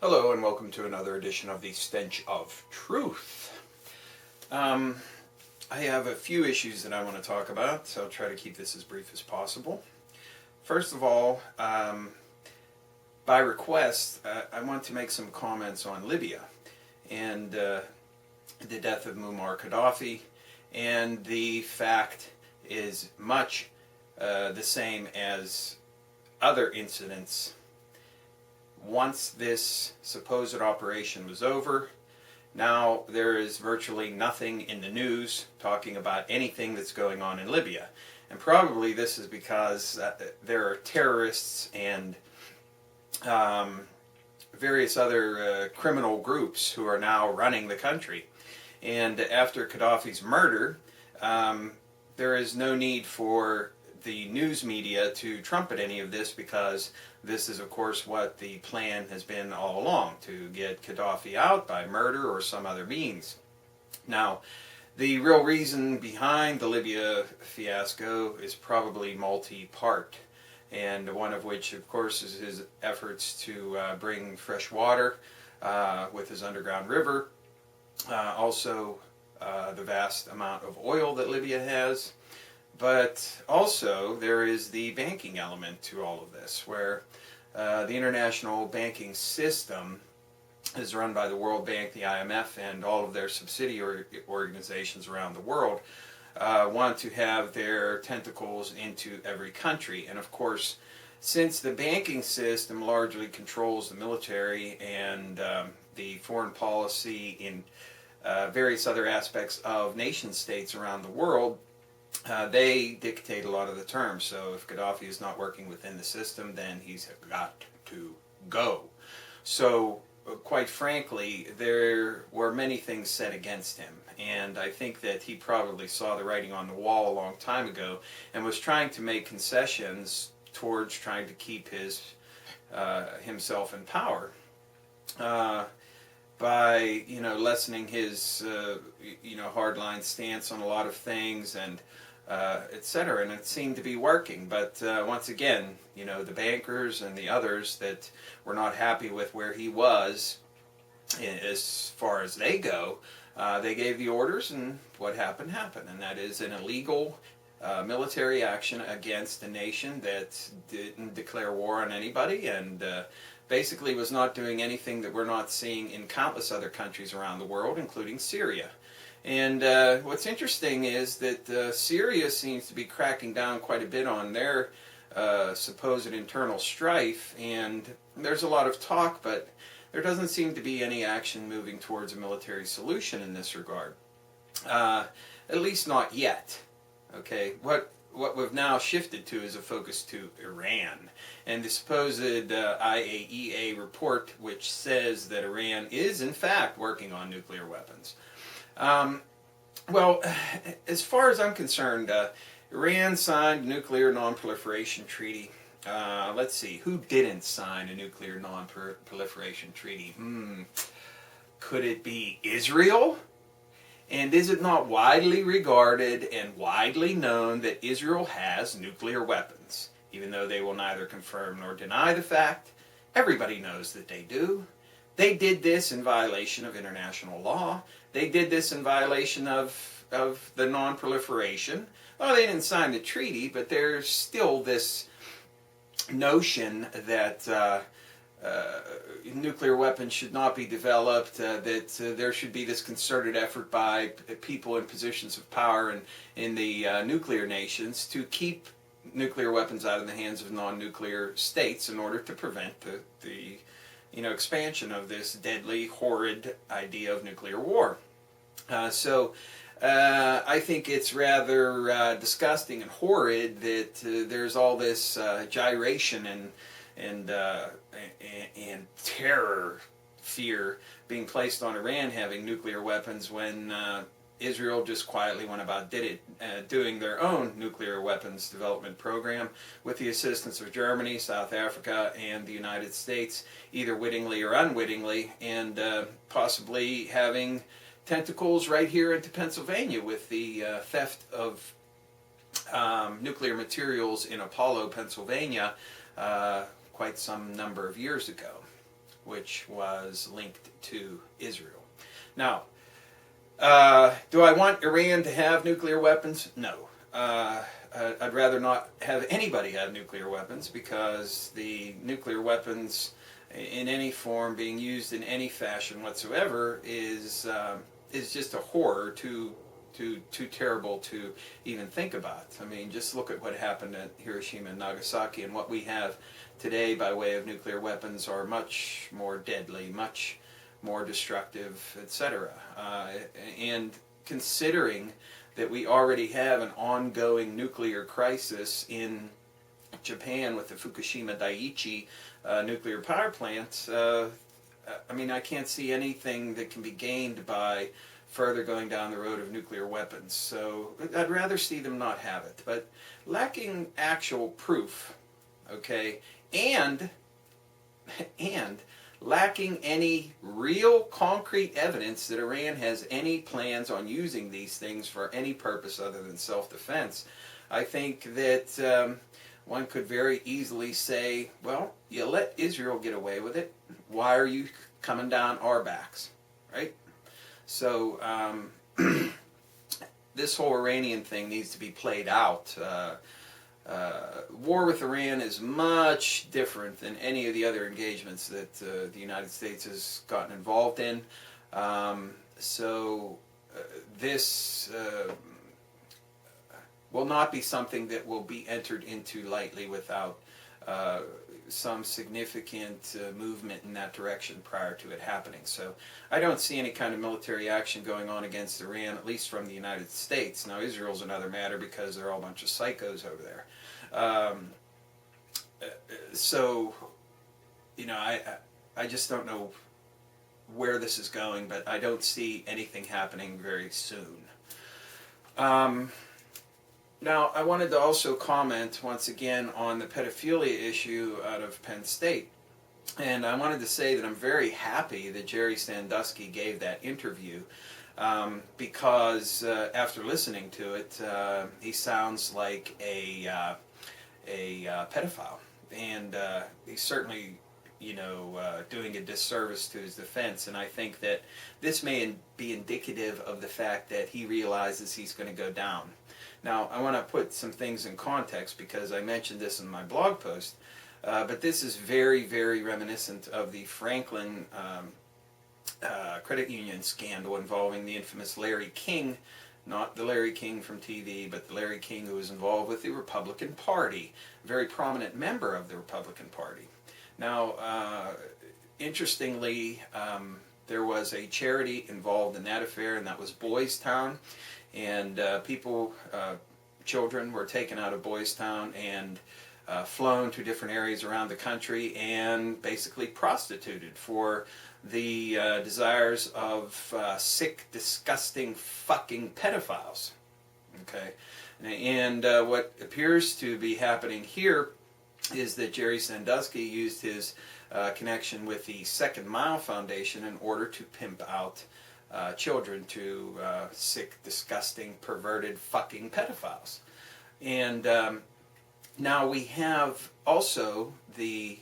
Hello and welcome to another edition of the Stench of Truth. I have a few issues that I want to talk about, so I'll try to keep this as brief as possible. First of all, by request, I want to make some comments on Libya and the death of Muammar Gaddafi, and the fact is much the same as other incidents. Once this supposed operation was over, now there is virtually nothing in the news talking about anything that's going on in Libya. And probably this is because there are terrorists and various other criminal groups who are now running the country. And after Gaddafi's murder, there is no need for the news media to trumpet any of this, because this is of course what the plan has been all along, to get Gaddafi out by murder or some other means. Now, the real reason behind the Libya fiasco is probably multi-part, and one of which of course is his efforts to bring fresh water with his underground river, also the vast amount of oil that Libya has. But also there is the banking element to all of this, where the international banking system is run by the World Bank, the IMF, and all of their subsidiary organizations around the world want to have their tentacles into every country. And of course, since the banking system largely controls the military and the foreign policy in various other aspects of nation states around the world, they dictate a lot of the terms. So if Gaddafi is not working within the system, then he's got to go. So quite frankly, there were many things said against him, and I think that he probably saw the writing on the wall a long time ago and was trying to make concessions towards trying to keep his himself in power by lessening his hardline stance on a lot of things, and etc. And it seemed to be working. But once again, the bankers and the others that were not happy with where he was, as far as they go, they gave the orders, and what happened happened. And that is an illegal military action against a nation that didn't declare war on anybody, and basically was not doing anything that we're not seeing in countless other countries around the world, including Syria. And what's interesting is that Syria seems to be cracking down quite a bit on their supposed internal strife, and there's a lot of talk, but there doesn't seem to be any action moving towards a military solution in this regard. At least not yet. Okay, what we've now shifted to is a focus to Iran, and the supposed IAEA report, which says that Iran is in fact working on nuclear weapons. Well, as far as I'm concerned, Iran signed a nuclear non-proliferation treaty. Let's see, who didn't sign a nuclear non-proliferation treaty? Could it be Israel? And is it not widely regarded and widely known that Israel has nuclear weapons? Even though they will neither confirm nor deny the fact, everybody knows that they do. They did this in violation of international law. They did this in violation of the non-proliferation. Well, they didn't sign the treaty, but there's still this notion that nuclear weapons should not be developed, that there should be this concerted effort by people in positions of power in the nuclear nations to keep nuclear weapons out of the hands of non-nuclear states in order to prevent the expansion of this deadly, horrid idea of nuclear war. So I think it's rather disgusting and horrid that there's all this gyration and terror, fear being placed on Iran having nuclear weapons, when Israel just quietly went about doing their own nuclear weapons development program with the assistance of Germany, South Africa, and the United States, either wittingly or unwittingly, and possibly having tentacles right here into Pennsylvania with the theft of nuclear materials in Apollo, Pennsylvania, quite some number of years ago. which was linked to Israel. Now, do I want Iran to have nuclear weapons? No. I'd rather not have anybody have nuclear weapons, because the nuclear weapons in any form being used in any fashion whatsoever is just a horror, too terrible to even think about. I mean, just look at what happened at Hiroshima and Nagasaki, and what we have today by way of nuclear weapons are much more deadly, much more destructive, etc. And considering that we already have an ongoing nuclear crisis in Japan with the Fukushima Daiichi nuclear power plant, I mean, I can't see anything that can be gained by further going down the road of nuclear weapons. So I'd rather see them not have it. But lacking actual proof, okay, and lacking any real concrete evidence that Iran has any plans on using these things for any purpose other than self-defense, I think that one could very easily say, well, you let Israel get away with it, why are you coming down our backs, right? So this whole Iranian thing needs to be played out. War with Iran is much different than any of the other engagements that the United States has gotten involved in. This will not be something that will be entered into lightly without some significant movement in that direction prior to it happening. So I don't see any kind of military action going on against Iran, at least from the United States. Now, Israel's another matter, because they're all a bunch of psychos over there. So, you know, I just don't know where this is going, but I don't see anything happening very soon. Now, I wanted to also comment once again on the pedophilia issue out of Penn State. And I wanted to say that I'm very happy that Jerry Sandusky gave that interview, because after listening to it, he sounds like a pedophile. And he's certainly, you know, doing a disservice to his defense. And I think that this may be indicative of the fact that he realizes he's going to go down. Now, I want to put some things in context, because I mentioned this in my blog post, but this is very, very reminiscent of the Franklin credit union scandal involving the infamous Larry King, not the Larry King from TV, but the Larry King who was involved with the Republican Party, a very prominent member of the Republican Party. Now, interestingly, there was a charity involved in that affair, and that was Boys Town. And children were taken out of Boys Town and flown to different areas around the country and basically prostituted for the desires of sick, disgusting, fucking pedophiles. Okay? And what appears to be happening here is that Jerry Sandusky used his connection with the Second Mile Foundation in order to pimp out children to sick, disgusting, perverted, fucking pedophiles. And now we have also the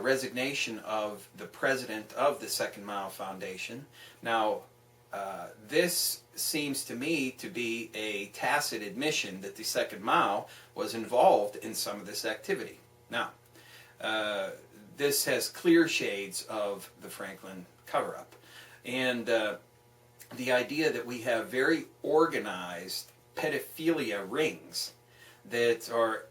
resignation of the president of the Second Mile Foundation. Now, this seems to me to be a tacit admission that the Second Mile was involved in some of this activity. Now, this has clear shades of the Franklin cover-up. And the idea that we have very organized pedophilia rings that are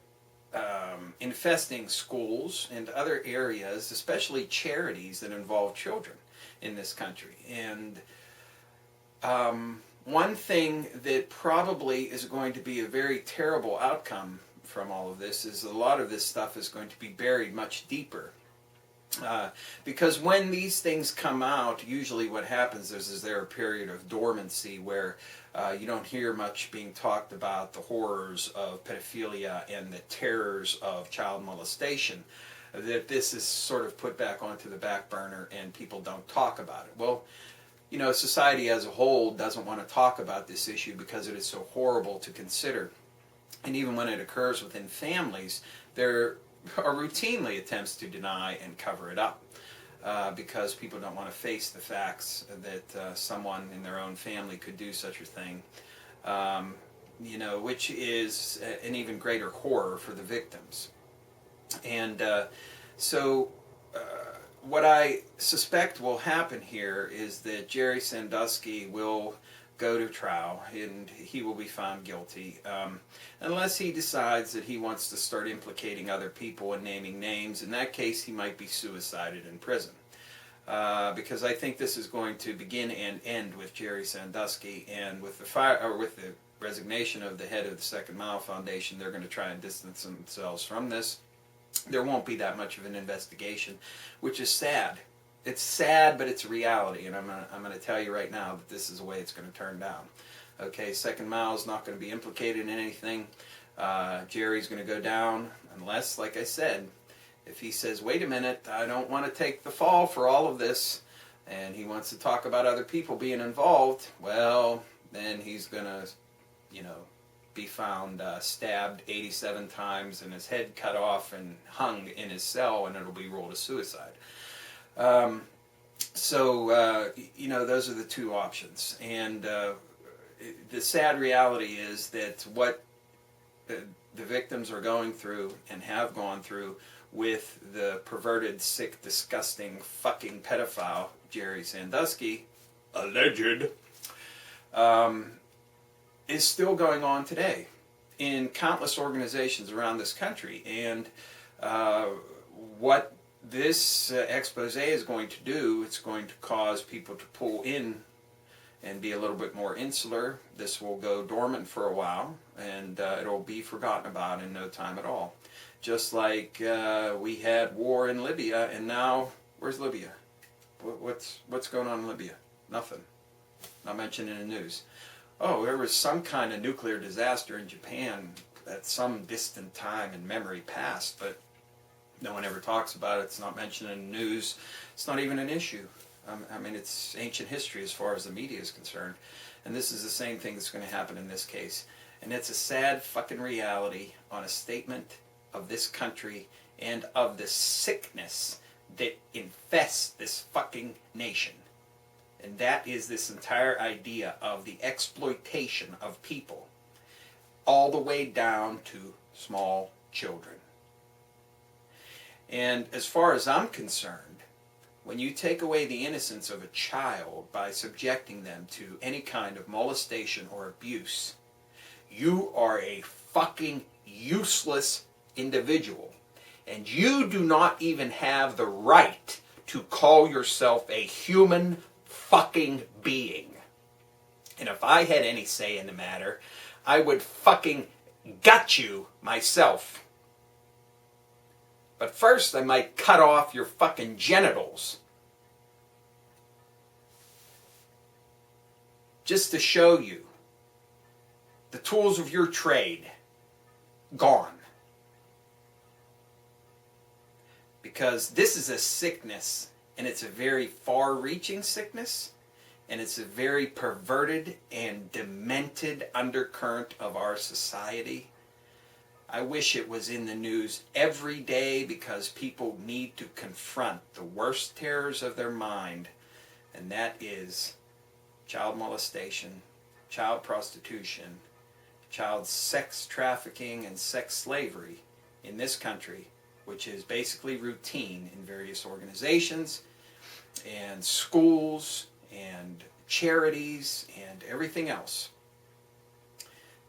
infesting schools and other areas, especially charities that involve children in this country. And one thing that probably is going to be a very terrible outcome from all of this is a lot of this stuff is going to be buried much deeper. Because when these things come out, usually what happens is there a period of dormancy where you don't hear much being talked about the horrors of pedophilia and the terrors of child molestation. That this is sort of put back onto the back burner and people don't talk about it. Well, you know, society as a whole doesn't want to talk about this issue because it is so horrible to consider. And even when it occurs within families, there are routinely attempts to deny and cover it up. because people don't want to face the facts that someone in their own family could do such a thing. You know, which is an even greater horror for the victims. And so what I suspect will happen here is that Jerry Sandusky will go to trial and he will be found guilty, unless he decides that he wants to start implicating other people and naming names. In that case, he might be suicided in prison. Because I think this is going to begin and end with Jerry Sandusky, and with the resignation of the head of the Second Mile Foundation, they're going to try and distance themselves from this. There won't be that much of an investigation, which is sad. It's sad, but it's a reality, and I'm going to tell you right now that this is the way it's going to turn down. Okay, Second Mile is not going to be implicated in anything. Jerry's going to go down, unless, like I said, if he says, wait a minute, I don't want to take the fall for all of this, and he wants to talk about other people being involved, well, then he's going to, you know, be found stabbed 87 times and his head cut off and hung in his cell, and it'll be ruled a suicide. You know, those are the two options. And the sad reality is that what the victims are going through and have gone through with the perverted, sick, disgusting, fucking pedophile Jerry Sandusky, alleged, is still going on today in countless organizations around this country. And what this expose is going to do, it's going to cause people to pull in and be a little bit more insular. This will go dormant for a while, and it'll be forgotten about in no time at all. Just like we had war in Libya, and now, where's Libya? What's going on in Libya? Nothing. Not mentioned in the news. Oh, there was some kind of nuclear disaster in Japan at some distant time in memory past, but no one ever talks about it. It's not mentioned in the news. It's not even an issue. I mean, it's ancient history as far as the media is concerned. And this is the same thing that's going to happen in this case. And it's a sad fucking reality on a statement of this country and of the sickness that infests this fucking nation. And that is this entire idea of the exploitation of people, all the way down to small children. And as far as I'm concerned, when you take away the innocence of a child by subjecting them to any kind of molestation or abuse, you are a fucking useless individual. And you do not even have the right to call yourself a human fucking being. And if I had any say in the matter, I would fucking gut you myself. But first I might cut off your fucking genitals. Just to show you the tools of your trade gone. Because this is a sickness, and it's a very far-reaching sickness, and it's a very perverted and demented undercurrent of our society. I wish it was in the news every day, because people need to confront the worst terrors of their mind, and that is child molestation, child prostitution, child sex trafficking, and sex slavery in this country, which is basically routine in various organizations and schools and charities and everything else.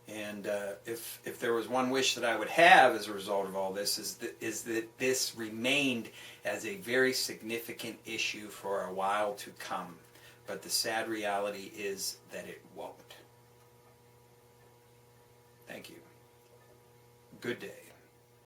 And if there was one wish that I would have as a result of all this, is that this remained as a very significant issue for a while to come. But the sad reality is that it won't. Thank you. Good day.